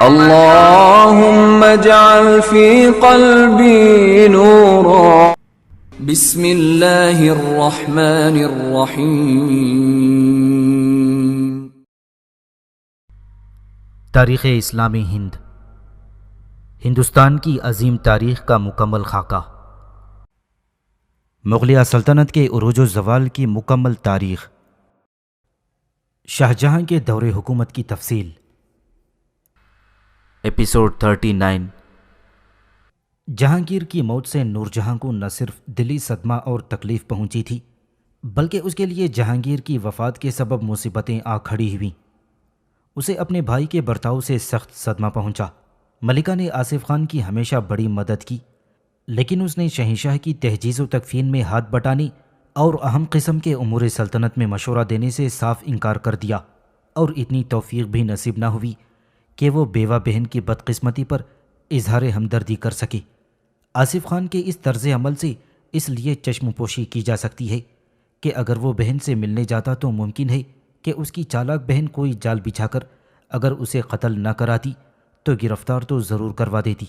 اللهم اجعل في قلبي نورا. بسم اللہ الرحمن الرحیم. تاریخ اسلامی ہند، ہندوستان کی عظیم تاریخ کا مکمل خاکہ. مغلیہ سلطنت کے عروج و زوال کی مکمل تاریخ. شاہجہاں کے دور حکومت کی تفصیل. ایپیسوڈ 39. جہانگیر کی موت سے نور جہاں کو نہ صرف دلی صدمہ اور تکلیف پہنچی تھی، بلکہ اس کے لیے جہانگیر کی وفات کے سبب مصیبتیں آ کھڑی ہوئیں. اسے اپنے بھائی کے برتاؤ سے سخت صدمہ پہنچا. ملکہ نے آصف خان کی ہمیشہ بڑی مدد کی، لیکن اس نے شہنشاہ کی تجہیز و تکفین میں ہاتھ بٹانے اور اہم قسم کے امور سلطنت میں مشورہ دینے سے صاف انکار کر دیا، اور اتنی توفیق بھی نصیب نہ ہوئی کہ وہ بیوہ بہن کی بدقسمتی پر اظہار ہمدردی کر سکے. آصف خان کے اس طرز عمل سے اس لیے چشم پوشی کی جا سکتی ہے کہ اگر وہ بہن سے ملنے جاتا تو ممکن ہے کہ اس کی چالاک بہن کوئی جال بچھا کر اگر اسے قتل نہ کراتی تو گرفتار تو ضرور کروا دیتی،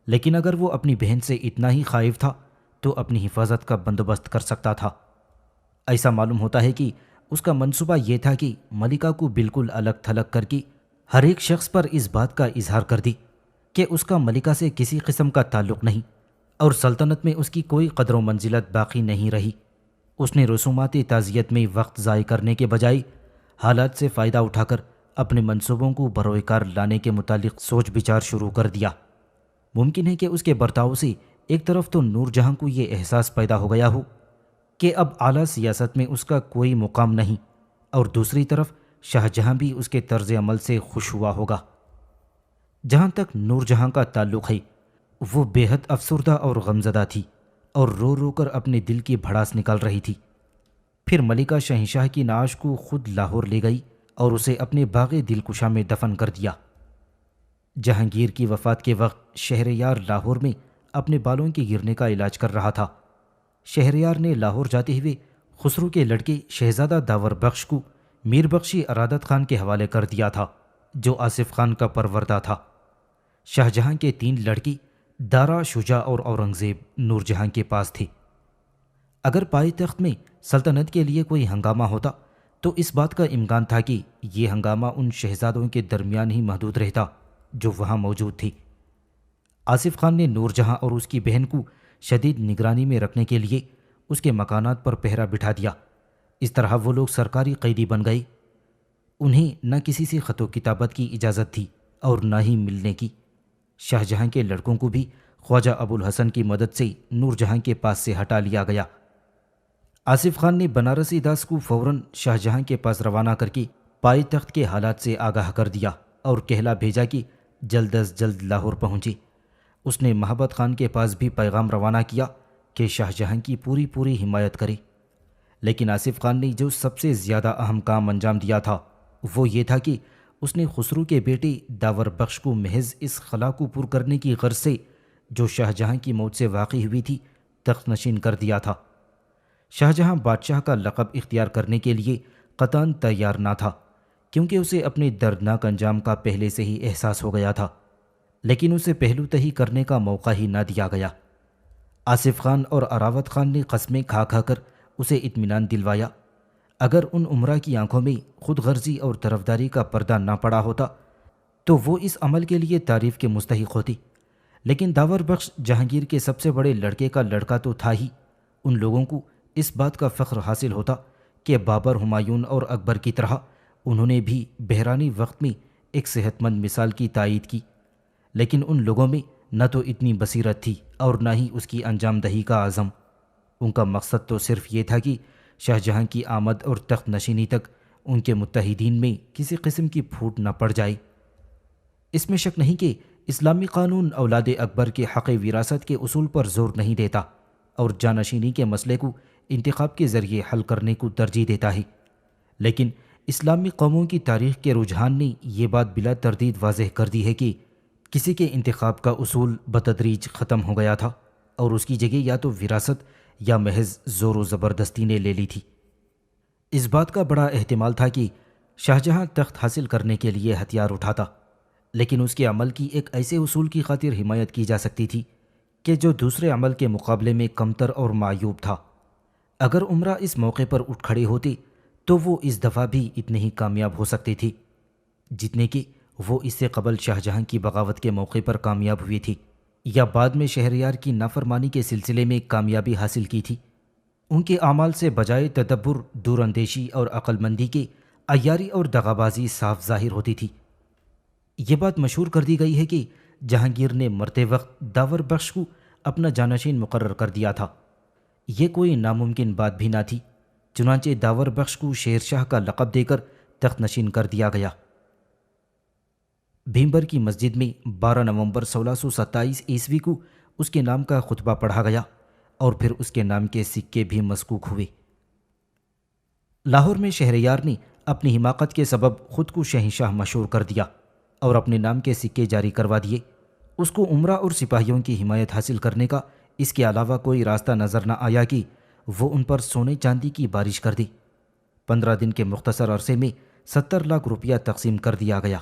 لیکن اگر وہ اپنی بہن سے اتنا ہی خائف تھا تو اپنی حفاظت کا بندوبست کر سکتا تھا. ایسا معلوم ہوتا ہے کہ اس کا منصوبہ یہ تھا کہ ملکہ کو بالکل الگ تھلگ کر کے ہر ایک شخص پر اس بات کا اظہار کر دی کہ اس کا ملکہ سے کسی قسم کا تعلق نہیں اور سلطنت میں اس کی کوئی قدر و منزلت باقی نہیں رہی. اس نے رسومات تعزیت میں وقت ضائع کرنے کے بجائے حالات سے فائدہ اٹھا کر اپنے منصوبوں کو بروئے کار لانے کے متعلق سوچ بچار شروع کر دیا. ممکن ہے کہ اس کے برتاؤ سے ایک طرف تو نور جہاں کو یہ احساس پیدا ہو گیا ہو کہ اب اعلیٰ سیاست میں اس کا کوئی مقام نہیں، اور دوسری طرف شاہ جہاں بھی اس کے طرز عمل سے خوش ہوا ہوگا. جہاں تک نور جہاں کا تعلق ہے، وہ بے حد افسردہ اور غمزدہ تھی اور رو رو کر اپنے دل کی بھڑاس نکال رہی تھی. پھر ملکہ شہنشاہ کی نعش کو خود لاہور لے گئی اور اسے اپنے باغ دلکشا میں دفن کر دیا. جہانگیر کی وفات کے وقت شہریار لاہور میں اپنے بالوں کے گرنے کا علاج کر رہا تھا. شہریار نے لاہور جاتے ہوئے خسرو کے لڑکے شہزادہ داور بخش کو میر بخشی ارادت خان کے حوالے کر دیا تھا، جو آصف خان کا پروردہ تھا. شاہجہاں کے 3 لڑکی دارا، شجاع اور اورنگزیب نور جہاں کے پاس تھے. اگر پائی تخت میں سلطنت کے لیے کوئی ہنگامہ ہوتا تو اس بات کا امکان تھا کہ یہ ہنگامہ ان شہزادوں کے درمیان ہی محدود رہتا جو وہاں موجود تھی. آصف خان نے نور جہاں اور اس کی بہن کو شدید نگرانی میں رکھنے کے لیے اس کے مکانات پر پہرا بٹھا دیا. اس طرح وہ لوگ سرکاری قیدی بن گئے. انہیں نہ کسی سے خط و کتابت کی اجازت تھی اور نہ ہی ملنے کی. شاہجہاں کے لڑکوں کو بھی خواجہ ابو الحسن کی مدد سے نور جہاں کے پاس سے ہٹا لیا گیا. آصف خان نے بنارسی داس کو فوراً شاہجہاں کے پاس روانہ کر کے پائی تخت کے حالات سے آگاہ کر دیا اور کہلا بھیجا کہ جلد از جلد لاہور پہنچے. اس نے محبت خان کے پاس بھی پیغام روانہ کیا کہ شاہجہاں کی پوری حمایت کرے. لیکن آصف خان نے جو سب سے زیادہ اہم کام انجام دیا تھا وہ یہ تھا کہ اس نے خسرو کے بیٹے داور بخش کو محض اس خلا کو پر کرنے کی غرض سے جو شاہجہاں کی موت سے واقع ہوئی تھی تخت نشین کر دیا تھا. شاہجہاں بادشاہ کا لقب اختیار کرنے کے لیے قطعاً تیار نہ تھا، کیونکہ اسے اپنے دردناک انجام کا پہلے سے ہی احساس ہو گیا تھا، لیکن اسے پہلو تہی کرنے کا موقع ہی نہ دیا گیا. آصف خان اور اراوت خان نے قسمیں کھا کر اسے اطمینان دلوایا. اگر ان امراء کی آنکھوں میں خود غرضی اور طرفداری کا پردہ نہ پڑا ہوتا تو وہ اس عمل کے لیے تعریف کے مستحق ہوتی. لیکن داور بخش جہانگیر کے سب سے بڑے لڑکے کا لڑکا تو تھا ہی. ان لوگوں کو اس بات کا فخر حاصل ہوتا کہ بابر، ہمایون اور اکبر کی طرح انہوں نے بھی بحرانی وقت میں ایک صحت مند مثال کی تائید کی. لیکن ان لوگوں میں نہ تو اتنی بصیرت تھی اور نہ ہی اس کی انجام دہی کا عزم. ان کا مقصد تو صرف یہ تھا کہ شاہجہاں کی آمد اور تخت نشینی تک ان کے متحدین میں کسی قسم کی پھوٹ نہ پڑ جائے. اس میں شک نہیں کہ اسلامی قانون اولاد اکبر کے حق وراثت کے اصول پر زور نہیں دیتا اور جانشینی کے مسئلے کو انتخاب کے ذریعے حل کرنے کو ترجیح دیتا ہے. لیکن اسلامی قوموں کی تاریخ کے رجحان نے یہ بات بلا تردید واضح کر دی ہے کہ کسی کے انتخاب کا اصول بتدریج ختم ہو گیا تھا اور اس کی جگہ یا تو وراثت یا محض زور و زبردستی نے لے لی تھی. اس بات کا بڑا احتمال تھا کہ شاہجہاں تخت حاصل کرنے کے لیے ہتھیار اٹھاتا، لیکن اس کے عمل کی ایک ایسے اصول کی خاطر حمایت کی جا سکتی تھی کہ جو دوسرے عمل کے مقابلے میں کمتر اور معیوب تھا۔ اگر عمرہ اس موقع پر اٹھ کھڑے ہوتے تو وہ اس دفعہ بھی اتنے ہی کامیاب ہو سکتے تھے جتنے کہ وہ اس سے قبل شاہ جہاں کی بغاوت کے موقع پر کامیاب ہوئی تھی یا بعد میں شہریار کی نافرمانی کے سلسلے میں کامیابی حاصل کی تھی۔ ان کے اعمال سے بجائے تدبر، دور اندیشی اور عقل مندی کے عیاری اور دغابازی صاف ظاہر ہوتی تھی۔ یہ بات مشہور کر دی گئی ہے کہ جہانگیر نے مرتے وقت داور بخش کو اپنا جانشین مقرر کر دیا تھا۔ یہ کوئی ناممکن بات بھی نہ تھی، چنانچہ داور بخش کو شیر شاہ کا لقب دے کر تخت نشین کر دیا گیا۔ بھیمبر کی مسجد میں 12 نومبر 1627 عیسوی کو اس کے نام کا خطبہ پڑھا گیا اور پھر اس کے نام کے سکے بھی مسکوک ہوئے۔ لاہور میں شہریار نے اپنی حماقت کے سبب خود کو شہنشاہ مشہور کر دیا اور اپنے نام کے سکے جاری کروا دیے۔ اس کو عمرہ اور سپاہیوں کی حمایت حاصل کرنے کا اس کے علاوہ کوئی راستہ نظر نہ آیا کہ وہ ان پر سونے چاندی کی بارش کر دے۔ 15 دن کے مختصر عرصے میں 70 لاکھ روپیہ تقسیم کر دیا گیا۔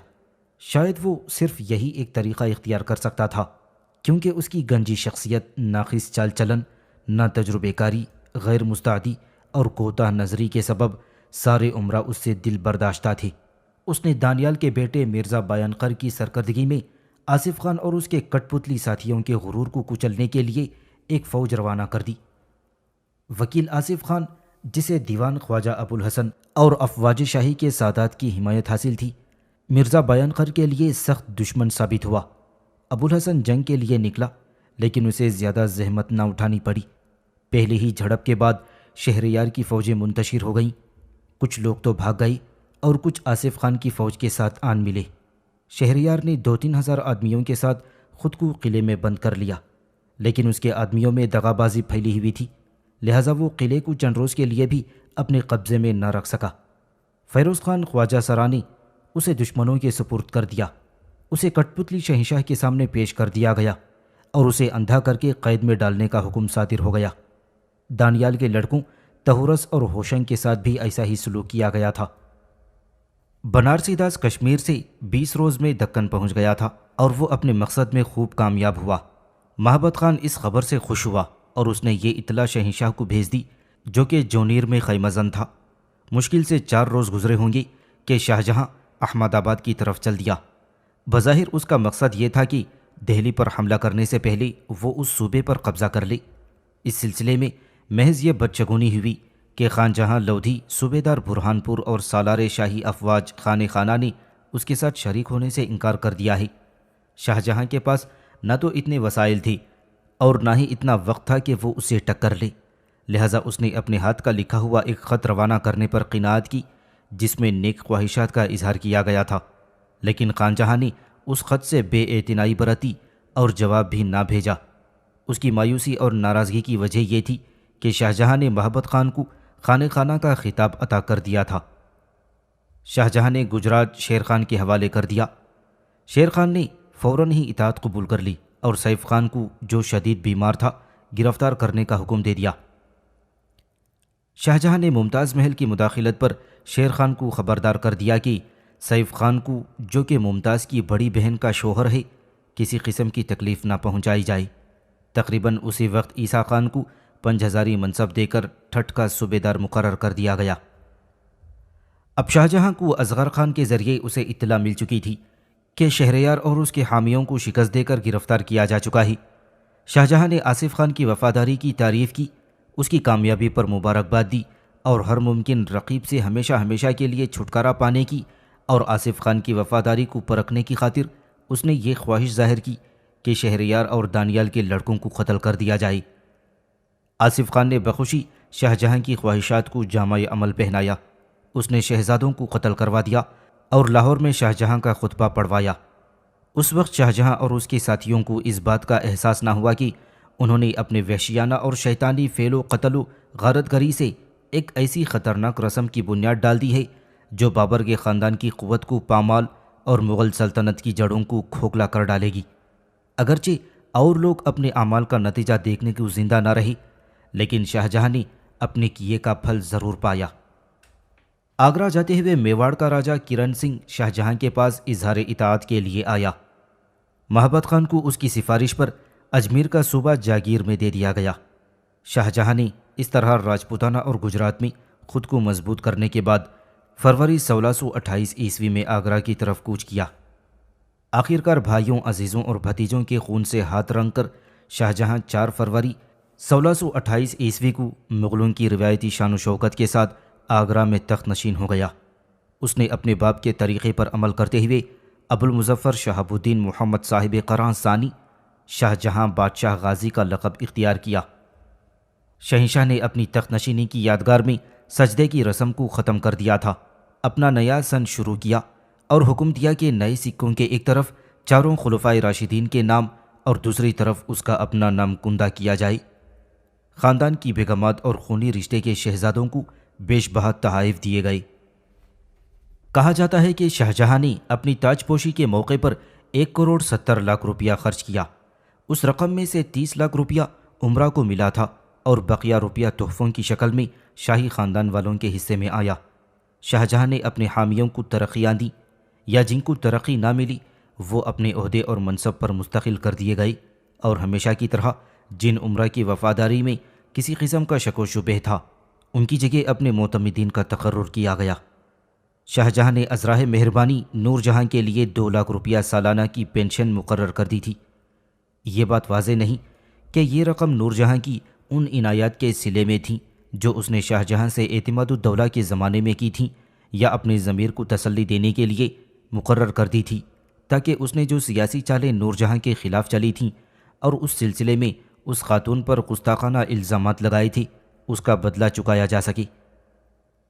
شاید وہ صرف یہی ایک طریقہ اختیار کر سکتا تھا، کیونکہ اس کی گنجی شخصیت، ناقص چال چلن، نہ تجربے کاری، غیر مستعدی اور کوتاہ نظری کے سبب سارے عمرہ اس سے دل برداشتہ تھے۔ اس نے دانیال کے بیٹے مرزا بیانقر کی سرکردگی میں آصف خان اور اس کے کٹ پتلی ساتھیوں کے غرور کو کچلنے کے لیے ایک فوج روانہ کر دی۔ وکیل آصف خان، جسے دیوان خواجہ ابوالحسن اور افواج شاہی کے سادات کی حمایت حاصل تھی، مرزا بیانقر کے لیے سخت دشمن ثابت ہوا۔ ابوالحسن جنگ کے لیے نکلا، لیکن اسے زیادہ زحمت نہ اٹھانی پڑی۔ پہلے ہی جھڑپ کے بعد شہریار کی فوجیں منتشر ہو گئیں۔ کچھ لوگ تو بھاگ گئے اور کچھ آصف خان کی فوج کے ساتھ آن ملے۔ شہریار نے 2-3 ہزار آدمیوں کے ساتھ خود کو قلعے میں بند کر لیا، لیکن اس کے آدمیوں میں دغابازی پھیلی ہوئی تھی، لہٰذا وہ قلعے کو چند روز کے لیے بھی اپنے قبضے میں نہ رکھ سکا۔ فیروز خان خواجہ سرانی اسے دشمنوں کے سپرد کر دیا۔ اسے کٹ پتلی شہنشاہ کے سامنے پیش کر دیا گیا اور اسے اندھا کر کے قید میں ڈالنے کا حکم صادر ہو گیا۔ دانیال کے لڑکوں تہورس اور ہوشنگ کے ساتھ بھی ایسا ہی سلوک کیا گیا تھا۔ بنارسی داس کشمیر سے 20 روز میں دکن پہنچ گیا تھا اور وہ اپنے مقصد میں خوب کامیاب ہوا۔ محبت خان اس خبر سے خوش ہوا اور اس نے یہ اطلاع شہنشاہ کو بھیج دی، جو کہ جونیر میں خیمہ زن تھا۔ مشکل سے 4 روز گزرے ہوں گے کہ شاہ جہاں احمد آباد کی طرف چل دیا۔ بظاہر اس کا مقصد یہ تھا کہ دہلی پر حملہ کرنے سے پہلے وہ اس صوبے پر قبضہ کر لے۔ اس سلسلے میں محض یہ بدشگونی ہوئی کہ خان جہاں لودھی، صوبے دار برہان پور اور سالار شاہی افواج خانِ خانہ نے اس کے ساتھ شریک ہونے سے انکار کر دیا ہے۔ شاہ جہاں کے پاس نہ تو اتنے وسائل تھے اور نہ ہی اتنا وقت تھا کہ وہ اسے ٹکر لے، لہٰذا اس نے اپنے ہاتھ کا لکھا ہوا ایک خط روانہ کرنے پر قناعت کی، جس میں نیک خواہشات کا اظہار کیا گیا تھا، لیکن خان جہاں نے اس خط سے بے اعتنائی برتی اور جواب بھی نہ بھیجا۔ اس کی مایوسی اور ناراضگی کی وجہ یہ تھی کہ شاہ جہاں نے محبت خان کو خانِ خانہ کا خطاب عطا کر دیا تھا۔ شاہ جہاں نے گجرات شیر خان کے حوالے کر دیا۔ شیر خان نے فوراً ہی اطاعت قبول کر لی اور سیف خان کو، جو شدید بیمار تھا، گرفتار کرنے کا حکم دے دیا۔ شاہ جہاں نے ممتاز محل کی مداخلت پر شیر خان کو خبردار کر دیا کہ سیف خان کو، جو کہ ممتاز کی بڑی بہن کا شوہر ہے، کسی قسم کی تکلیف نہ پہنچائی جائے۔ تقریباً اسی وقت عیسیٰ خان کو 5000 منصب دے کر ٹھٹ کا صوبے دار مقرر کر دیا گیا۔ اب شاہ جہاں کو اصغر خان کے ذریعے اسے اطلاع مل چکی تھی کہ شہریار اور اس کے حامیوں کو شکست دے کر گرفتار کیا جا چکا ہے۔ شاہ جہاں نے آصف خان کی وفاداری کی تعریف کی، اس کی کامیابی پر مبارکباد دی اور ہر ممکن رقیب سے ہمیشہ ہمیشہ کے لیے چھٹکارا پانے کی اور آصف خان کی وفاداری کو پرکھنے کی خاطر اس نے یہ خواہش ظاہر کی کہ شہریار اور دانیال کے لڑکوں کو قتل کر دیا جائے۔ آصف خان نے بخوشی شاہ جہاں کی خواہشات کو جامع عمل پہنایا۔ اس نے شہزادوں کو قتل کروا دیا اور لاہور میں شاہ جہاں کا خطبہ پڑھوایا۔ اس وقت شاہ جہاں اور اس کے ساتھیوں کو اس بات کا احساس نہ ہوا کہ انہوں نے اپنے وحشیانہ اور شیطانی فعل و قتل و غارت گری سے ایک ایسی خطرناک رسم کی بنیاد ڈال دی ہے جو بابر کے خاندان کی قوت کو پامال اور مغل سلطنت کی جڑوں کو کھوکھلا کر ڈالے گی۔ اگرچہ اور لوگ اپنے اعمال کا نتیجہ دیکھنے کو زندہ نہ رہے، لیکن شاہ جہاں نے اپنے کیے کا پھل ضرور پایا۔ آگرہ جاتے ہوئے میواڑ کا راجہ کرن سنگھ شاہ جہاں کے پاس اظہار اطاعت کے لیے آیا۔ محبت خان کو اس کی سفارش پر اجمیر کا صوبہ جاگیر میں دے دیا گیا۔ شاہ جہاں نے اس طرح راجپوتانہ اور گجرات میں خود کو مضبوط کرنے کے بعد فروری 1628 عیسوی میں آگرہ کی طرف کوچ کیا۔ آخرکار بھائیوں، عزیزوں اور بھتیجوں کے خون سے ہاتھ رنگ کر شاہ جہاں 4 فروری 1628 عیسوی کو مغلوں کی روایتی شان و شوکت کے ساتھ آگرہ میں تخت نشین ہو گیا۔ اس نے اپنے باپ کے طریقے پر عمل کرتے ہوئے ابو المظفر شہاب الدین محمد صاحب قراں ثانی شاہ جہاں بادشاہ غازی کا لقب اختیار کیا۔ شہنشاہ نے اپنی تخت نشینی کی یادگار میں سجدے کی رسم کو ختم کر دیا تھا، اپنا نیا سن شروع کیا اور حکم دیا کہ نئے سکوں کے ایک طرف چاروں خلفائے راشدین کے نام اور دوسری طرف اس کا اپنا نام کندہ کیا جائے۔ خاندان کی بیگمات اور خونی رشتے کے شہزادوں کو بیش بہا تحائف دیے گئے۔ کہا جاتا ہے کہ شاہ جہاں نے اپنی تاج پوشی کے موقع پر 1,70,00,000 روپیہ خرچ کیا۔ اس رقم میں سے 30 لاکھ روپیہ عمرہ کو ملا تھا اور بقیہ روپیہ تحفوں کی شکل میں شاہی خاندان والوں کے حصے میں آیا۔ شاہ جہاں نے اپنے حامیوں کو ترقیاں دیں یا جن کو ترقی نہ ملی وہ اپنے عہدے اور منصب پر مستقل کر دیے گئے، اور ہمیشہ کی طرح جن عمرہ کی وفاداری میں کسی قسم کا شک و شبہ تھا ان کی جگہ اپنے معتمدین کا تقرر کیا گیا۔ شاہ جہاں نے ازراہ مہربانی نور جہاں کے لیے 2 لاکھ روپیہ سالانہ کی پینشن مقرر کر دی تھی۔ یہ بات واضح نہیں کہ یہ رقم نور جہاں کی ان عنایات کے صلے میں تھیں جو اس نے شاہ جہاں سے اعتماد الدولہ کے زمانے میں کی تھیں، یا اپنے ضمیر کو تسلی دینے کے لیے مقرر کر دی تھی تاکہ اس نے جو سیاسی چالیں نور جہاں کے خلاف چلی تھیں اور اس سلسلے میں اس خاتون پر گستاخانہ الزامات لگائے تھے اس کا بدلہ چکایا جا سکے۔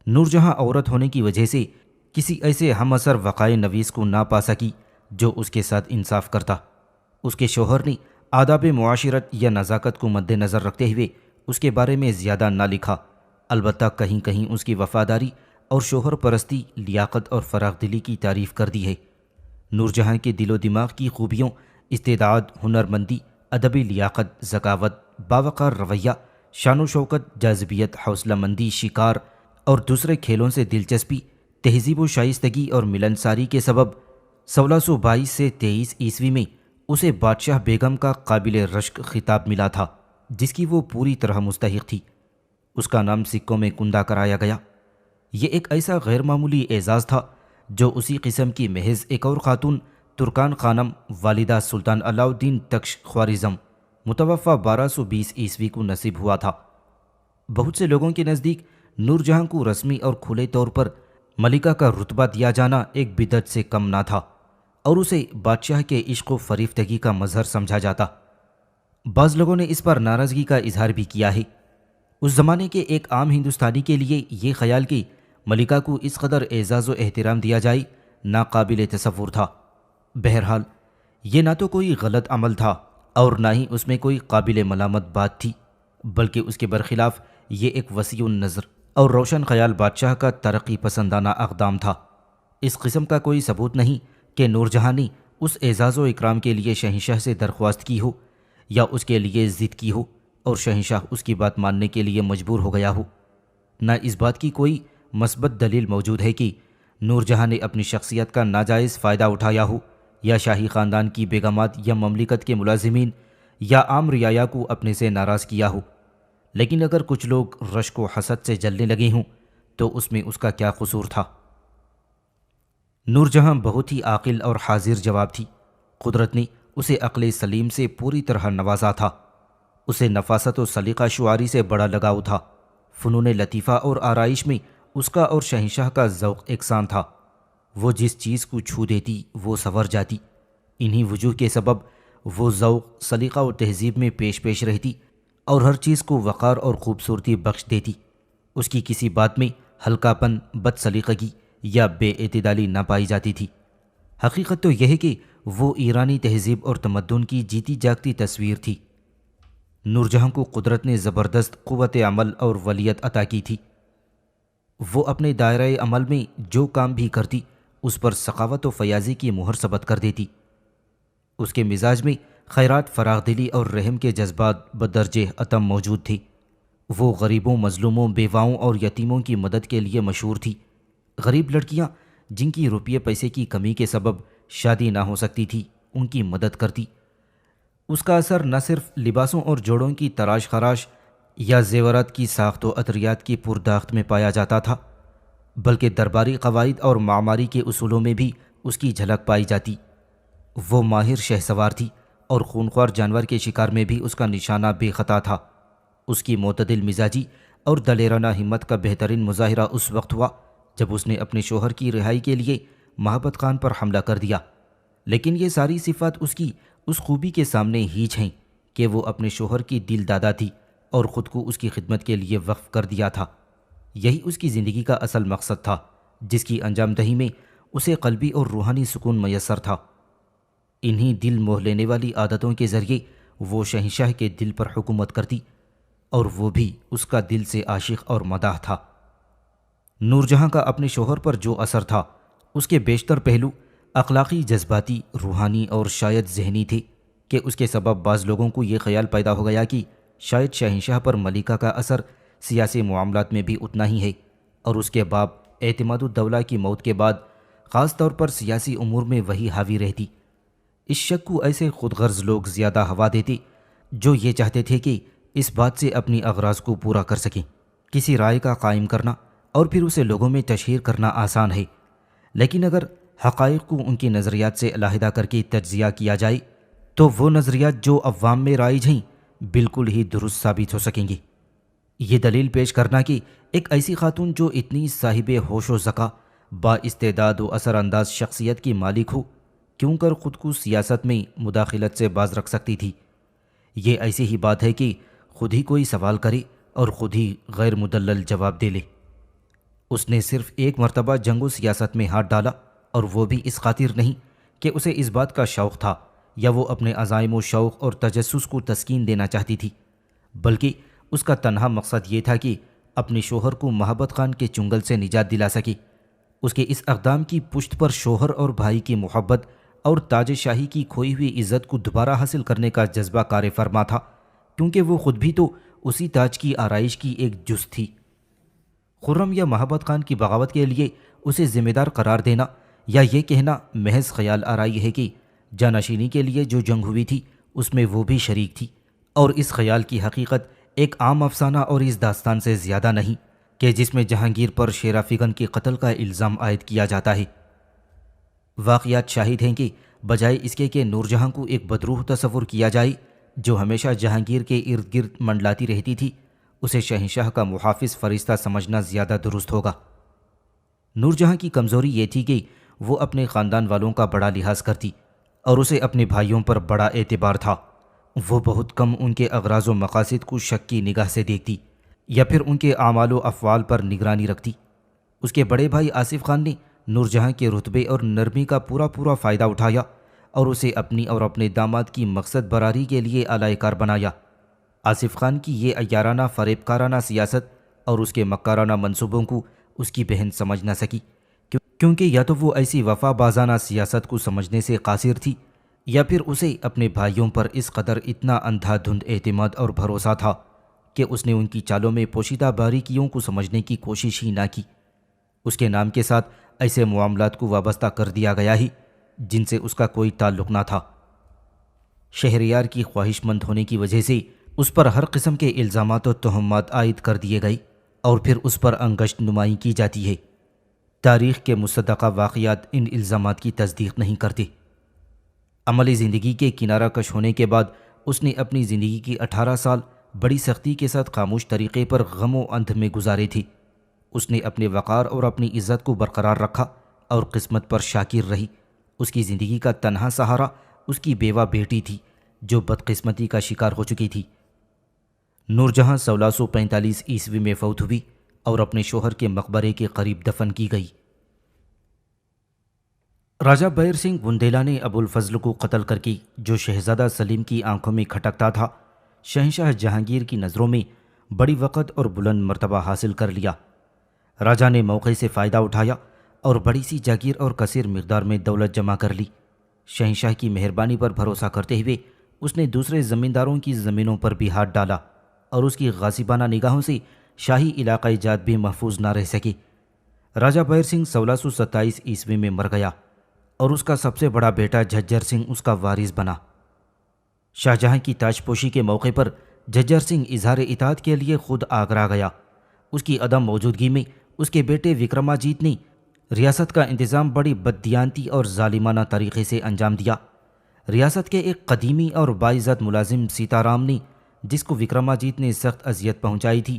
نور جہاں عورت ہونے کی وجہ سے کسی ایسے ہم اثر وقائع نویس کو نہ پا سکی جو اس کے ساتھ انصاف کرتا۔ اس کے شوہر نے آداب معاشرت یا نزاکت کو مد نظر رکھتے ہوئے اس کے بارے میں زیادہ نہ لکھا، البتہ کہیں کہیں اس کی وفاداری اور شوہر پرستی، لیاقت اور فراخ دلی کی تعریف کر دی ہے۔ نور جہاں کے دل و دماغ کی خوبیوں، استعداد، ہنرمندی، ادبی لیاقت، ذکاوت، باوقار رویہ، شان و شوکت، جاذبیت، حوصلہ مندی، شکار اور دوسرے کھیلوں سے دلچسپی، تہذیب و شائستگی اور ملنساری کے سبب 1622 سے 23 عیسوی میں اسے بادشاہ بیگم کا قابل رشک خطاب ملا تھا جس کی وہ پوری طرح مستحق تھی۔ اس کا نام سکوں میں کندہ کرایا گیا۔ یہ ایک ایسا غیر معمولی اعزاز تھا جو اسی قسم کی محض ایک اور خاتون ترکان خانم والدہ سلطان علاء الدین تکش خوارزم متوفہ 1220 عیسوی کو نصیب ہوا تھا۔ بہت سے لوگوں کے نزدیک نور جہاں کو رسمی اور کھلے طور پر ملکہ کا رتبہ دیا جانا ایک بدعت سے کم نہ تھا اور اسے بادشاہ کے عشق و فریفتگی کا مظہر سمجھا جاتا۔ بعض لوگوں نے اس پر ناراضگی کا اظہار بھی کیا ہے۔ اس زمانے کے ایک عام ہندوستانی کے لیے یہ خیال کہ ملکہ کو اس قدر اعزاز و احترام دیا جائے ناقابل تصور تھا۔ بہرحال یہ نہ تو کوئی غلط عمل تھا اور نہ ہی اس میں کوئی قابل ملامت بات تھی، بلکہ اس کے برخلاف یہ ایک وسیع النظر اور روشن خیال بادشاہ کا ترقی پسندانہ اقدام تھا۔ اس قسم کا کوئی ثبوت نہیں کہ نور جہاں نے اس اعزاز و اکرام کے لیے شہنشاہ سے درخواست کی ہو یا اس کے لیے ضد کی ہو اور شہنشاہ اس کی بات ماننے کے لیے مجبور ہو گیا ہو۔ نہ اس بات کی کوئی مثبت دلیل موجود ہے کہ نور جہاں نے اپنی شخصیت کا ناجائز فائدہ اٹھایا ہو یا شاہی خاندان کی بیگمات یا مملکت کے ملازمین یا عام رعایا کو اپنے سے ناراض کیا ہو، لیکن اگر کچھ لوگ رشک و حسد سے جلنے لگے ہوں تو اس میں اس کا کیا قصور تھا؟ نور جہاں بہت ہی عاقل اور حاضر جواب تھی۔ قدرت نے اسے عقل سلیم سے پوری طرح نوازا تھا۔ اسے نفاست و سلیقہ شعاری سے بڑا لگاؤ تھا۔ فنون لطیفہ اور آرائش میں اس کا اور شہنشاہ کا ذوق یکساں تھا۔ وہ جس چیز کو چھو دیتی وہ سنور جاتی۔ انہی وجوہ کے سبب وہ ذوق، سلیقہ و تہذیب میں پیش رہتی اور ہر چیز کو وقار اور خوبصورتی بخش دیتی۔ اس کی کسی بات میں ہلکا پن، بد سلیقگی یا بے اعتدالی نہ پائی جاتی تھی۔ حقیقت تو یہ ہے کہ وہ ایرانی تہذیب اور تمدن کی جیتی جاگتی تصویر تھی۔ نور جہاں کو قدرت نے زبردست قوت عمل اور ولیت عطا کی تھی۔ وہ اپنے دائرۂ عمل میں جو کام بھی کرتی اس پر سخاوت و فیاضی کی مہر ثبت کر دیتی۔ اس کے مزاج میں خیرات، فراخ دلی اور رحم کے جذبات بدرجہ اتم موجود تھے۔ وہ غریبوں، مظلوموں، بیواؤں اور یتیموں کی مدد کے لیے مشہور تھی۔ غریب لڑکیاں جن کی روپیے پیسے کی کمی کے سبب شادی نہ ہو سکتی تھی ان کی مدد کرتی۔ اس کا اثر نہ صرف لباسوں اور جوڑوں کی تراش خراش یا زیورات کی ساخت و ادریات کی پرداخت میں پایا جاتا تھا، بلکہ درباری قواعد اور معماری کے اصولوں میں بھی اس کی جھلک پائی جاتی۔ وہ ماہر شہ سوار تھی اور خونخوار جانور کے شکار میں بھی اس کا نشانہ بے خطا تھا۔ اس کی معتدل مزاجی اور دلیرانہ ہمت کا بہترین مظاہرہ اس وقت ہوا جب اس نے اپنے شوہر کی رہائی کے لیے محبت خان پر حملہ کر دیا، لیکن یہ ساری صفات اس کی اس خوبی کے سامنے ہیچ ہیں کہ وہ اپنے شوہر کی دل دادا تھی اور خود کو اس کی خدمت کے لیے وقف کر دیا تھا۔ یہی اس کی زندگی کا اصل مقصد تھا، جس کی انجام دہی میں اسے قلبی اور روحانی سکون میسر تھا۔ انہی دل موہ لینے والی عادتوں کے ذریعے وہ شہنشاہ کے دل پر حکومت کرتی، اور وہ بھی اس کا دل سے عاشق اور مداح تھا۔ نور جہاں کا اپنے شوہر پر جو اثر تھا، اس کے بیشتر پہلو اخلاقی، جذباتی، روحانی اور شاید ذہنی تھے کہ اس کے سبب بعض لوگوں کو یہ خیال پیدا ہو گیا کہ شاید شہنشاہ پر ملکہ کا اثر سیاسی معاملات میں بھی اتنا ہی ہے، اور اس کے باپ اعتماد الدولہ کی موت کے بعد خاص طور پر سیاسی امور میں وہی حاوی رہتی۔ اس شک کو ایسے خود غرض لوگ زیادہ ہوا دیتے جو یہ چاہتے تھے کہ اس بات سے اپنی اغراض کو پورا کر سکیں۔ کسی رائے کا قائم کرنا اور پھر اسے لوگوں میں تشہیر کرنا آسان ہے، لیکن اگر حقائق کو ان کی نظریات سے علیحدہ کر کے تجزیہ کیا جائے تو وہ نظریات جو عوام میں رائج ہیں بالکل ہی درست ثابت ہو سکیں گے۔ یہ دلیل پیش کرنا کہ ایک ایسی خاتون جو اتنی صاحب ہوش و ذکا، با استعداد و اثر انداز شخصیت کی مالک ہو، کیوں کر خود کو سیاست میں مداخلت سے باز رکھ سکتی تھی؟ یہ ایسی ہی بات ہے کہ خود ہی کوئی سوال کرے اور خود ہی غیر مدلل جواب دے لے۔ اس نے صرف ایک مرتبہ جنگ و سیاست میں ہاتھ ڈالا، اور وہ بھی اس خاطر نہیں کہ اسے اس بات کا شوق تھا یا وہ اپنے عزائم و شوق اور تجسس کو تسکین دینا چاہتی تھی، بلکہ اس کا تنہا مقصد یہ تھا کہ اپنے شوہر کو محبت خان کے چنگل سے نجات دلا سکے۔ اس کے اس اقدام کی پشت پر شوہر اور بھائی کی محبت اور تاج شاہی کی کھوئی ہوئی عزت کو دوبارہ حاصل کرنے کا جذبہ کار فرما تھا، کیونکہ وہ خود بھی تو اسی تاج کی آرائش کی ایک جز تھی۔ خرم یا محبت خان کی بغاوت کے لیے اسے ذمہ دار قرار دینا یا یہ کہنا محض خیال آرائی ہے کہ جانشینی کے لیے جو جنگ ہوئی تھی اس میں وہ بھی شریک تھی، اور اس خیال کی حقیقت ایک عام افسانہ اور اس داستان سے زیادہ نہیں کہ جس میں جہانگیر پر شیر افگن کے قتل کا الزام عائد کیا جاتا ہے۔ واقعات شاہد ہیں کہ بجائے اس کے کہ نور جہاں کو ایک بدروح تصور کیا جائے جو ہمیشہ جہانگیر کے ارد گرد منڈلاتی رہتی تھی، اسے شہنشاہ کا محافظ فرشتہ سمجھنا زیادہ درست ہوگا۔ نور جہاں کی کمزوری یہ تھی کہ وہ اپنے خاندان والوں کا بڑا لحاظ کرتی اور اسے اپنے بھائیوں پر بڑا اعتبار تھا۔ وہ بہت کم ان کے اغراض و مقاصد کو شک کی نگاہ سے دیکھتی یا پھر ان کے اعمال و افعال پر نگرانی رکھتی۔ اس کے بڑے بھائی آصف خان نے نور جہاں کے رتبے اور نرمی کا پورا فائدہ اٹھایا اور اسے اپنی اور اپنے داماد کی مقصد براری کے لیے اعلی کار بنایا۔ آصف خان کی یہ عیارانہ فریب کارانہ سیاست اور اس کے مکارانہ منصوبوں کو اس کی بہن سمجھ نہ سکی، کیونکہ یا تو وہ ایسی وفا بازانہ سیاست کو سمجھنے سے قاصر تھی یا پھر اسے اپنے بھائیوں پر اس قدر اتنا اندھا دھند اعتماد اور بھروسہ تھا کہ اس نے ان کی چالوں میں پوشیدہ باریکیوں کو سمجھنے کی کوشش ہی نہ کی۔ اس کے نام کے ساتھ ایسے معاملات کو وابستہ کر دیا گیا ہی جن سے اس کا کوئی تعلق نہ تھا۔ شہریار کی خواہش مند ہونے کی وجہ سے اس پر ہر قسم کے الزامات و تہمات عائد کر دیے گئے اور پھر اس پر انگشت نمائی کی جاتی ہے۔ تاریخ کے مصدقہ واقعات ان الزامات کی تصدیق نہیں کرتے۔ عملی زندگی کے کنارہ کش ہونے کے بعد اس نے اپنی زندگی کی 18 سال بڑی سختی کے ساتھ خاموش طریقے پر غم و اندھ میں گزارے تھے۔ اس نے اپنے وقار اور اپنی عزت کو برقرار رکھا اور قسمت پر شاکر رہی۔ اس کی زندگی کا تنہا سہارا اس کی بیوہ بیٹی تھی جو بدقسمتی کا شکار ہو چکی تھی۔ نور جہاں 1645 عیسوی میں فوت ہوئی اور اپنے شوہر کے مقبرے کے قریب دفن کی گئی۔ راجہ بیر سنگھ بندیلا نے ابو الفضل کو قتل کر کے جو شہزادہ سلیم کی آنکھوں میں کھٹکتا تھا، شہنشاہ جہانگیر کی نظروں میں بڑی وقت اور بلند مرتبہ حاصل کر لیا۔ راجہ نے موقع سے فائدہ اٹھایا اور بڑی سی جاگیر اور کثیر مقدار میں دولت جمع کر لی۔ شہنشاہ کی مہربانی پر بھروسہ کرتے ہوئے اس نے دوسرے زمینداروں کی زمینوں پر بھی ہاتھ ڈالا اور اس کی غاصبانہ نگاہوں سے شاہی علاقہ جات بھی محفوظ نہ رہ سکے۔ راجہ بیر سنگھ 1627 عیسوی میں مر گیا اور اس کا سب سے بڑا بیٹا جھجر سنگھ اس کا وارث بنا۔ شاہ جہاں کی تاج پوشی کے موقع پر جھجر سنگھ اظہار اطاعت کے لیے خود آگرہ گیا۔ اس کی عدم موجودگی میں اس کے بیٹے وکرماجیت نے ریاست کا انتظام بڑی بددیانتی اور ظالمانہ طریقے سے انجام دیا۔ ریاست کے ایک قدیمی اور باعزت ملازم سیتا رام نے، جس کو وکرماجیت نے سخت اذیت پہنچائی تھی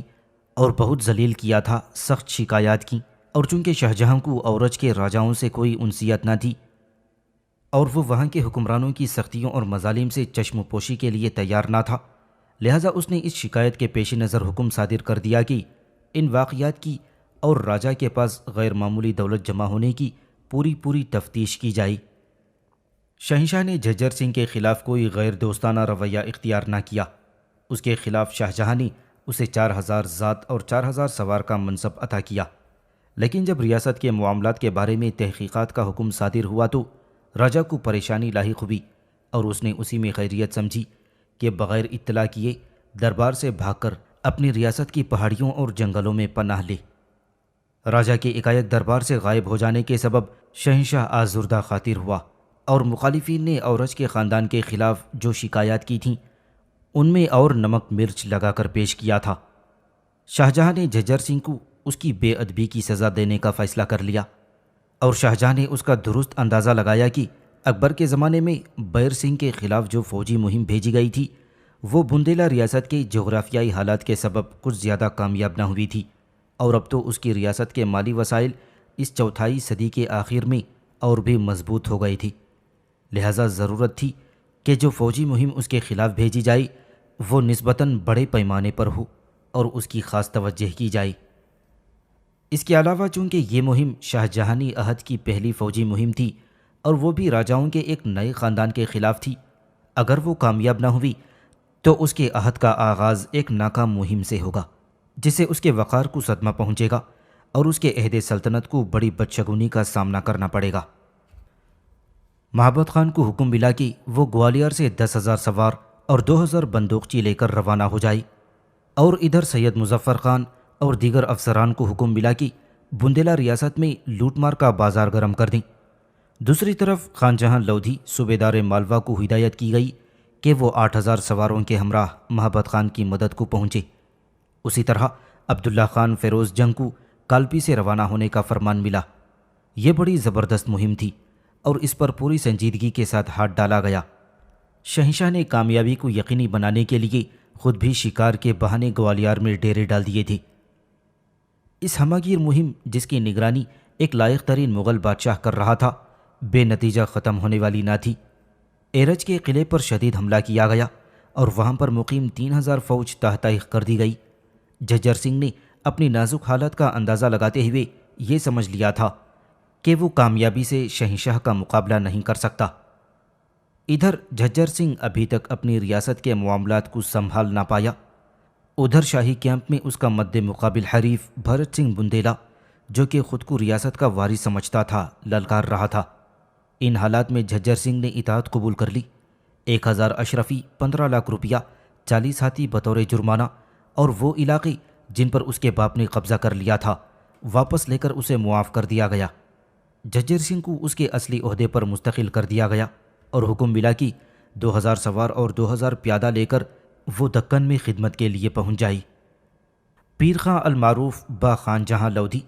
اور بہت ذلیل کیا تھا، سخت شکایات کی، اور چونکہ شاہ جہاں کو اورج کے راجاؤں سے کوئی انسیت نہ تھی اور وہ وہاں کے حکمرانوں کی سختیوں اور مظالم سے چشم پوشی کے لیے تیار نہ تھا، لہٰذا اس نے اس شکایت کے پیش نظر حکم صادر کر دیا کہ ان واقعات کی اور راجہ کے پاس غیر معمولی دولت جمع ہونے کی پوری تفتیش کی جائے۔ شہنشاہ نے جھجر سنگھ کے خلاف کوئی غیر دوستانہ رویہ اختیار نہ کیا۔ اس کے خلاف شاہ جہاں نے اسے 4000 ذات اور 4000 سوار کا منصب عطا کیا، لیکن جب ریاست کے معاملات کے بارے میں تحقیقات کا حکم صادر ہوا تو راجہ کو پریشانی لاحق ہوئی اور اس نے اسی میں خیریت سمجھی کہ بغیر اطلاع کیے دربار سے بھاگ کر اپنی ریاست کی پہاڑیوں اور جنگلوں میں پناہ لے۔ راجہ کے ایکائک دربار سے غائب ہو جانے کے سبب شہنشاہ آزردہ خاطر ہوا اور مخالفین نے اورج کے خاندان کے خلاف جو شکایات کی تھیں ان میں اور نمک مرچ لگا کر پیش کیا تھا۔ شاہ جہاں نے جھجر سنگھ کو اس کی بے ادبی کی سزا دینے کا فیصلہ کر لیا اور شاہ جہاں نے اس کا درست اندازہ لگایا کہ اکبر کے زمانے میں بیر سنگھ کے خلاف جو فوجی مہم بھیجی گئی تھی وہ بندیلا ریاست کے جغرافیائی حالات کے سبب کچھ زیادہ کامیاب نہ ہوئی تھی، اور اب تو اس کی ریاست کے مالی وسائل اس چوتھائی صدی کے آخر میں اور بھی مضبوط ہو گئی تھی، لہٰذا ضرورت تھی کہ جو فوجی مہم اس کے خلاف بھیجی جائے وہ نسبتاً بڑے پیمانے پر ہو اور اس کی خاص توجہ کی جائے۔ اس کے علاوہ چونکہ یہ مہم شاہ جہانی عہد کی پہلی فوجی مہم تھی اور وہ بھی راجاؤں کے ایک نئے خاندان کے خلاف تھی، اگر وہ کامیاب نہ ہوئی تو اس کے عہد کا آغاز ایک ناکام مہم سے ہوگا جس سے اس کے وقار کو صدمہ پہنچے گا اور اس کے عہد سلطنت کو بڑی بدشگونی کا سامنا کرنا پڑے گا۔ محبت خان کو حکم ملا کہ وہ گوالیار سے 10,000 سوار اور 2,000 بندوقچی لے کر روانہ ہو جائے، اور ادھر سید مظفر خان اور دیگر افسران کو حکم ملا کہ بندیلا ریاست میں لوٹ مار کا بازار گرم کر دیں۔ دوسری طرف خان جہاں لودھی صوبیدار مالوا کو ہدایت کی گئی کہ وہ 8,000 سواروں کے ہمراہ محبت خان کی مدد کو پہنچے۔ اسی طرح عبداللہ خان فیروز جنگ کو کالپی سے روانہ ہونے کا فرمان ملا۔ یہ بڑی زبردست مہم تھی اور اس پر پوری سنجیدگی کے ساتھ ہاتھ ڈالا گیا۔ شہنشاہ نے کامیابی کو یقینی بنانے کے لیے خود بھی شکار کے بہانے گوالیار میں ڈیرے ڈال دیے تھے۔ اس ہمہ گیر مہم جس کی نگرانی ایک لائق ترین مغل بادشاہ کر رہا تھا بے نتیجہ ختم ہونے والی نہ تھی۔ ایرج کے قلعے پر شدید حملہ کیا گیا اور وہاں پر مقیم 3,000 فوج تحتائق کر دی گئی۔ جھجر سنگھ نے اپنی نازک حالت کا اندازہ لگاتے ہوئے یہ سمجھ لیا تھا کہ وہ کامیابی سے شہنشاہ کا مقابلہ نہیں کر سکتا۔ ادھر جھجر سنگھ ابھی تک اپنی ریاست کے معاملات کو سنبھال نہ پایا، ادھر شاہی کیمپ میں اس کا مد مقابل حریف بھرت سنگھ بندیلا، جو کہ خود کو ریاست کا وارث سمجھتا تھا، للکار رہا تھا۔ ان حالات میں جھجر سنگھ نے اطاعت قبول کر لی۔ 1,000 اشرفی، 15 لاکھ روپیہ، 40 ہاتھی بطور جرمانہ، اور وہ علاقے جن پر اس کے باپ نے قبضہ کر لیا تھا واپس لے کر اسے معاف کر دیا گیا۔ جھجر سنگھ کو اس کے اصلی عہدے پر مستقل کر دیا گیا اور حکم ملا کہ 2,000 سوار اور 2,000 پیادہ لے کر وہ دکن میں خدمت کے لیے پہنچ جائے۔ پیر خاں المعروف با خان جہاں لودھی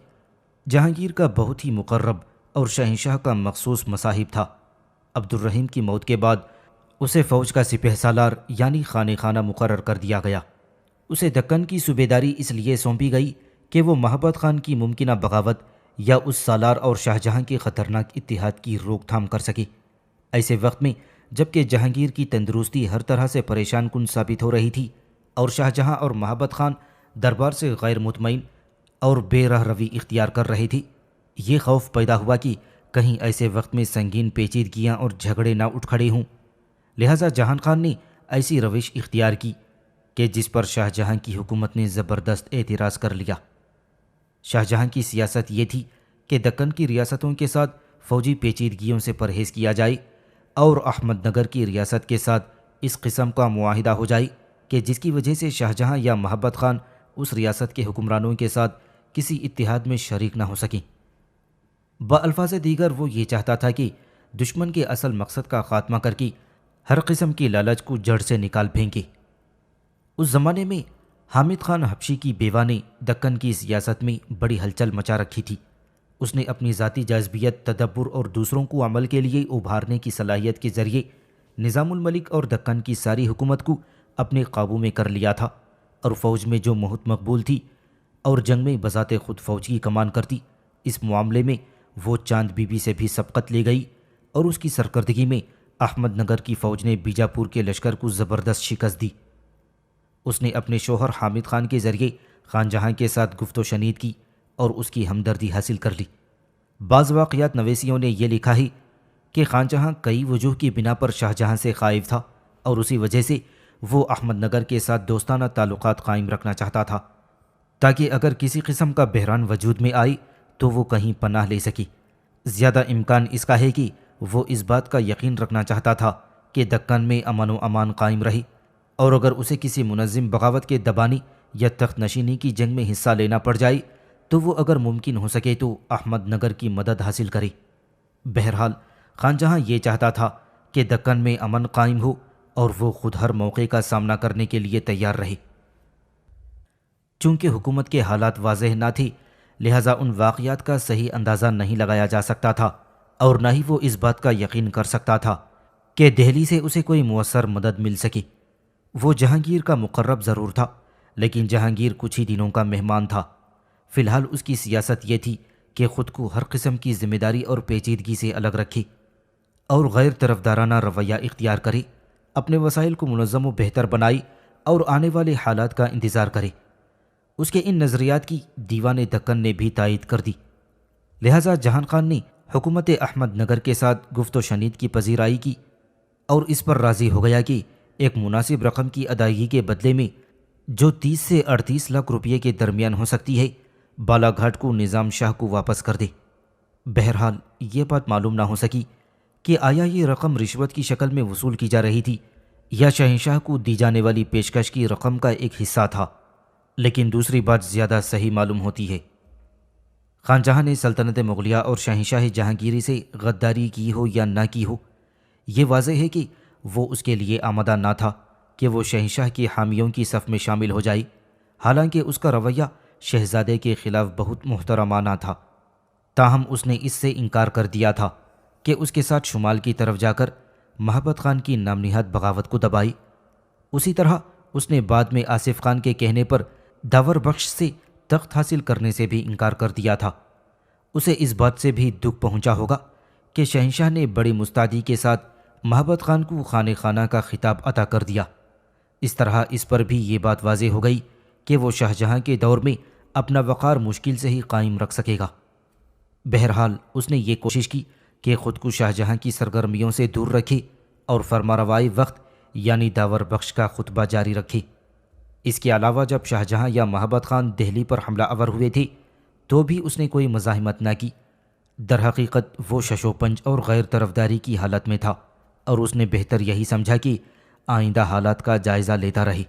جہانگیر کا بہت ہی مقرب اور شہنشاہ کا مخصوص مصاحب تھا۔ عبد الرحیم کی موت کے بعد اسے فوج کا سپہ سالار یعنی خانِ خانہ مقرر کر دیا گیا۔ اسے دکن کی صوبیداری اس لیے سونپی گئی کہ وہ محبت خان کی ممکنہ بغاوت یا اس سالار اور شاہ جہاں کے خطرناک اتحاد کی روک تھام کر سکے۔ ایسے وقت میں جب کہ جہانگیر کی تندرستی ہر طرح سے پریشان کن ثابت ہو رہی تھی اور شاہ جہاں اور محبت خان دربار سے غیر مطمئن اور بے راہ روی اختیار کر رہے تھے، یہ خوف پیدا ہوا کہ کہیں ایسے وقت میں سنگین پیچیدگیاں اور جھگڑے نہ اٹھ کھڑے ہوں۔ لہٰذا جہان خان نے ایسی روش اختیار کی کہ جس پر شاہ جہاں کی حکومت نے زبردست اعتراض کر لیا۔ شاہ جہاں کی سیاست یہ تھی کہ دکن کی ریاستوں کے ساتھ فوجی پیچیدگیوں سے پرہیز کیا جائے اور احمد نگر کی ریاست کے ساتھ اس قسم کا معاہدہ ہو جائے کہ جس کی وجہ سے شاہ جہاں یا محبت خان اس ریاست کے حکمرانوں کے ساتھ کسی اتحاد میں شریک نہ ہو سکیں۔ بالفاظ دیگر وہ یہ چاہتا تھا کہ دشمن کے اصل مقصد کا خاتمہ کر کے ہر قسم کی لالچ کو جڑ سے نکال پھینکے۔ اس زمانے میں حامد خان حبشی کی بیوہ نے دکن کی سیاست میں بڑی ہلچل مچا رکھی تھی۔ اس نے اپنی ذاتی جاذبیت، تدبر اور دوسروں کو عمل کے لیے ابھارنے کی صلاحیت کے ذریعے نظام الملک اور دکن کی ساری حکومت کو اپنے قابو میں کر لیا تھا، اور فوج میں جو مہت مقبول تھی اور جنگ میں بذات خود فوج کی کمان کرتی، اس معاملے میں وہ چاند بی بی سے بھی سبقت لے گئی، اور اس کی سرکردگی میں احمد نگر کی فوج نے بیجاپور کے لشکر کو زبردست شکست دی۔ اس نے اپنے شوہر حامد خان کے ذریعے خان جہاں کے ساتھ گفت و شنید کی اور اس کی ہمدردی حاصل کر لی۔ بعض واقعات نویسیوں نے یہ لکھا ہے کہ خان جہاں کئی وجوہ کی بنا پر شاہ جہاں سے خائف تھا، اور اسی وجہ سے وہ احمد نگر کے ساتھ دوستانہ تعلقات قائم رکھنا چاہتا تھا، تاکہ اگر کسی قسم کا بحران وجود میں آئی تو وہ کہیں پناہ لے سکی۔ زیادہ امکان اس کا ہے کہ وہ اس بات کا یقین رکھنا چاہتا تھا کہ دکن میں امن و امان قائم رہے، اور اگر اسے کسی منظم بغاوت کے دبانے یا تخت نشینی کی جنگ میں حصہ لینا پڑ جائے تو وہ اگر ممکن ہو سکے تو احمد نگر کی مدد حاصل کرے۔ بہرحال خان جہاں یہ چاہتا تھا کہ دکن میں امن قائم ہو اور وہ خود ہر موقع کا سامنا کرنے کے لیے تیار رہے۔ چونکہ حکومت کے حالات واضح نہ تھے، لہٰذا ان واقعات کا صحیح اندازہ نہیں لگایا جا سکتا تھا، اور نہ ہی وہ اس بات کا یقین کر سکتا تھا کہ دہلی سے اسے کوئی مؤثر مدد مل سکے۔ وہ جہانگیر کا مقرب ضرور تھا، لیکن جہانگیر کچھ ہی دنوں کا مہمان تھا۔ فی الحال اس کی سیاست یہ تھی کہ خود کو ہر قسم کی ذمہ داری اور پیچیدگی سے الگ رکھے اور غیر طرفدارانہ رویہ اختیار کرے، اپنے وسائل کو منظم و بہتر بنائے اور آنے والے حالات کا انتظار کرے۔ اس کے ان نظریات کی دیوان دکن نے بھی تائید کر دی، لہٰذا جہان خان نے حکومت احمد نگر کے ساتھ گفت و شنید کی پذیرائی کی اور اس پر راضی ہو گیا کہ ایک مناسب رقم کی ادائیگی کے بدلے میں جو 30 سے 38 لاکھ روپے کے درمیان ہو سکتی ہے، بالا گھاٹ کو نظام شاہ کو واپس کر دے۔ بہرحال یہ بات معلوم نہ ہو سکی کہ آیا یہ رقم رشوت کی شکل میں وصول کی جا رہی تھی یا شہنشاہ کو دی جانے والی پیشکش کی رقم کا ایک حصہ تھا، لیکن دوسری بات زیادہ صحیح معلوم ہوتی ہے۔ خان جہاں نے سلطنت مغلیہ اور شہنشاہ جہانگیری سے غداری کی ہو یا نہ کی ہو، یہ واضح ہے کہ وہ اس کے لیے آمادہ نہ تھا کہ وہ شہنشاہ کے حامیوں کی صف میں شامل ہو جائے، حالانکہ اس کا رویہ شہزادے کے خلاف بہت محترمانہ تھا۔ تاہم اس نے اس سے انکار کر دیا تھا کہ اس کے ساتھ شمال کی طرف جا کر محبت خان کی نام نہاد بغاوت کو دبائی۔ اسی طرح اس نے بعد میں آصف خان کے کہنے پر داور بخش سے تخت حاصل کرنے سے بھی انکار کر دیا تھا۔ اسے اس بات سے بھی دکھ پہنچا ہوگا کہ شہنشاہ نے بڑی مستعدی کے ساتھ محبت خان کو خانہ خانہ کا خطاب عطا کر دیا۔ اس طرح اس پر بھی یہ بات واضح ہو گئی کہ وہ شاہ جہاں کے دور میں اپنا وقار مشکل سے ہی قائم رکھ سکے گا۔ بہرحال اس نے یہ کوشش کی کہ خود کو شاہ جہاں کی سرگرمیوں سے دور رکھے اور فرمانروائے وقت یعنی داور بخش کا خطبہ جاری رکھے۔ اس کے علاوہ جب شاہ جہاں یا محبت خان دہلی پر حملہ آور ہوئے تھے تو بھی اس نے کوئی مزاحمت نہ کی۔ در حقیقت وہ شش و پنج اور غیر طرفداری کی حالت میں تھا، اور اس نے بہتر یہی سمجھا کہ آئندہ حالات کا جائزہ لیتا رہے۔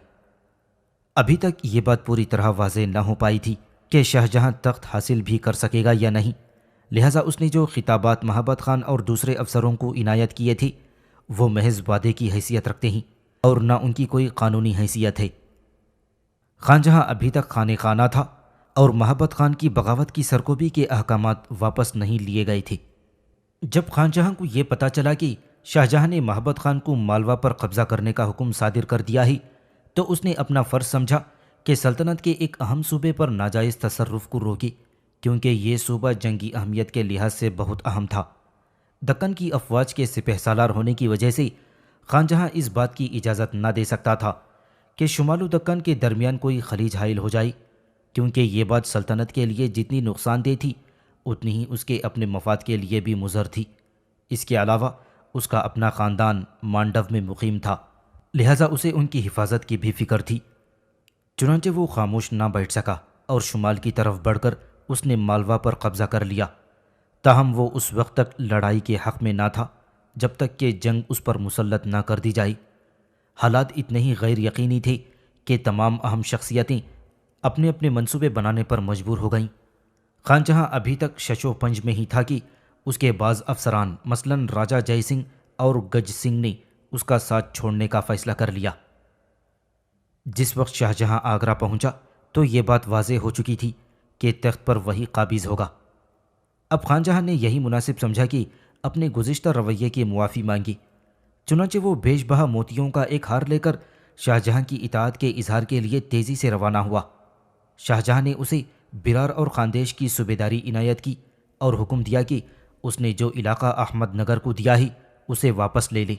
ابھی تک یہ بات پوری طرح واضح نہ ہو پائی تھی کہ شاہ جہاں تخت حاصل بھی کر سکے گا یا نہیں، لہٰذا اس نے جو خطابات محبت خان اور دوسرے افسروں کو عنایت کیے تھے وہ محض وعدے کی حیثیت رکھتے ہیں اور نہ ان کی کوئی قانونی حیثیت ہے۔ خان جہاں ابھی تک خانہ خانہ تھا اور محبت خان کی بغاوت کی سرکوبی کے احکامات واپس نہیں لیے گئے تھے۔ جب خان جہاں کو یہ پتہ چلا کہ شاہ جہاں نے محبت خان کو مالوا پر قبضہ کرنے کا حکم صادر کر دیا ہے تو اس نے اپنا فرض سمجھا کہ سلطنت کے ایک اہم صوبے پر ناجائز تصرف کو روکے، کیونکہ یہ صوبہ جنگی اہمیت کے لحاظ سے بہت اہم تھا۔ دکن کی افواج کے سپہ سالار ہونے کی وجہ سے خان جہاں اس بات کی اجازت نہ دے سکتا تھا کہ شمال و دکن کے درمیان کوئی خلیج حائل ہو جائے، کیونکہ یہ بات سلطنت کے لیے جتنی نقصان دہ تھی اتنی ہی اس کے اپنے مفاد کے لیے بھی مضر تھی۔ اس کے علاوہ اس کا اپنا خاندان مانڈو میں مقیم تھا، لہٰذا اسے ان کی حفاظت کی بھی فکر تھی۔ چنانچہ وہ خاموش نہ بیٹھ سکا اور شمال کی طرف بڑھ کر اس نے مالوا پر قبضہ کر لیا۔ تاہم وہ اس وقت تک لڑائی کے حق میں نہ تھا جب تک کہ جنگ اس پر مسلط نہ کر دی جائے۔ حالات اتنے ہی غیر یقینی تھے کہ تمام اہم شخصیتیں اپنے اپنے منصوبے بنانے پر مجبور ہو گئیں۔ خانجہاں ابھی تک ششو پنج میں ہی تھا کہ اس کے بعض افسران مثلاً راجہ جے سنگھ اور گج سنگھ نے اس کا ساتھ چھوڑنے کا فیصلہ کر لیا۔ جس وقت شاہ جہاں آگرہ پہنچا تو یہ بات واضح ہو چکی تھی کہ تخت پر وہی قابض ہوگا۔ اب خانجہاں نے یہی مناسب سمجھا کہ اپنے گزشتہ رویے کی معافی مانگی، چنانچہ وہ بیش بہا موتیوں کا ایک ہار لے کر شاہ جہاں کی اطاعت کے اظہار کے لیے تیزی سے روانہ ہوا۔ شاہ جہاں نے اسے برار اور خاندیش کی صوبیداری عنایت کی اور حکم دیا کہ اس نے جو علاقہ احمد نگر کو دیا ہی اسے واپس لے لے۔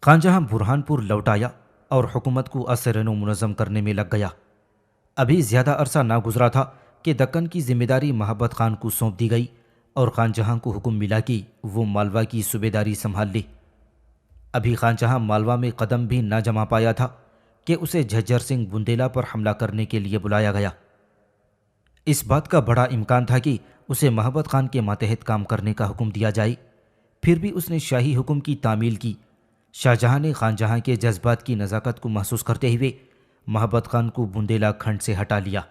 خانجہاں برہان پور لوٹ آیا اور حکومت کو اثر و منظم کرنے میں لگ گیا۔ ابھی زیادہ عرصہ نہ گزرا تھا کہ دکن کی ذمہ داری محبت خان کو سونپ دی گئی اور خانجہاں کو حکم ملا کہ وہ مالوا کی صوبیداری سنبھال لے۔ ابھی خانجہاں مالوا میں قدم بھی نہ جما پایا تھا کہ اسے جھجر سنگھ بندیلا پر حملہ کرنے کے لیے بلایا گیا۔ اس بات کا بڑا امکان تھا کہ اسے محبت خان کے ماتحت کام کرنے کا حکم دیا جائے، پھر بھی اس نے شاہی حکم کی تعمیل کی۔ شاہ جہاں نے خانجہاں کے جذبات کی نزاکت کو محسوس کرتے ہوئے محبت خان کو بندیلا کھنڈ سے ہٹا لیا۔